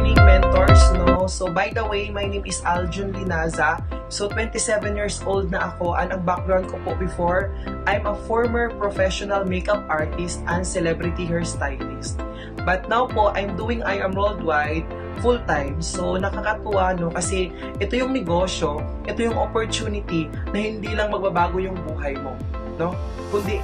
morning, mentors, no? So, by the way, my name is Aljun Linaza. So, 27 years old na ako, and ang background ko po before, I'm a former professional makeup artist and celebrity hairstylist. But now po, I'm doing I Am Worldwide full-time. So, nakakatuwa, no? Kasi ito yung negosyo, ito yung opportunity na hindi lang magbabago yung buhay mo, no? Kundi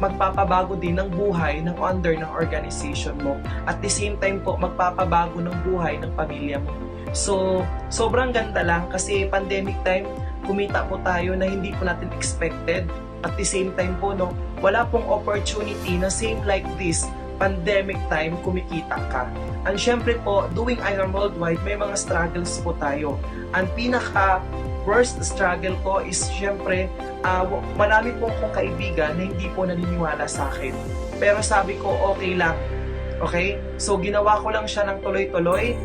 magpapabago din ng buhay ng under ng organization mo. At the same time po, magpapabago ng buhay ng pamilya mo. So, sobrang ganda lang kasi pandemic time, kumita po tayo na hindi po natin expected. At the same time po, no, wala pong opportunity na same like this, pandemic time, kumikita ka. And syempre po, doing I Am Worldwide, may mga struggles po tayo. Ang pinaka worst struggle ko is syempre, marami po akong kaibigan na hindi po naniniwala sa akin. Pero sabi ko, okay lang. Okay? So, ginawa ko lang siya ng tuloy-tuloy.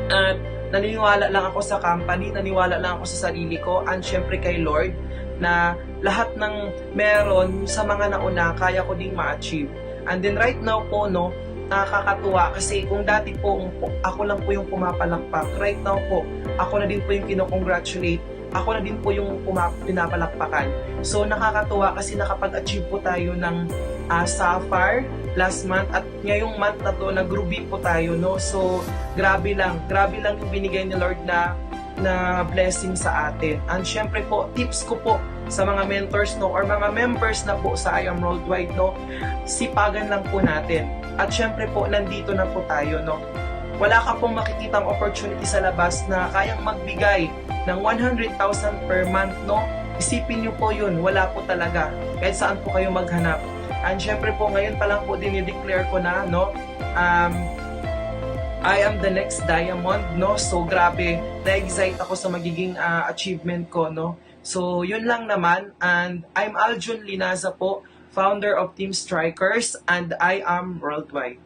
At naniniwala lang ako sa company, naniniwala lang ako sa sarili ko, and syempre kay Lord, na lahat ng meron sa mga nauna, kaya ko ding ma-achieve. And then right now po, no, nakakatuwa kasi kung dati po ako lang po yung pumapalakpak, right now po ako na din po yung kino-congratulate, ako na din po yung pinapalakpakan. So nakakatuwa kasi nakapag-achieve po tayo ng Sapphire last month, at ngayong month na to nag-ruby po tayo, no. So grabe lang yung binigay ni Lord na blessing sa atin. And syempre po, tips ko po sa mga mentors, no, or mga members na po sa I Am Worldwide, no, sipagan lang po natin. At syempre po, nandito na po tayo, no. Wala ka pong makikitang opportunity sa labas na kayang magbigay ng 100,000 per month, no. Isipin nyo po yun, wala po talaga. Kahit saan po kayo maghanap. And syempre po, ngayon pa lang po dinideclare ko na, no, I am the next diamond, no. So grabe, na-excite ako sa magiging achievement ko, no. So yun lang naman, and I'm Aljun Linaza po, founder of Team Strikers, and I Am Worldwide.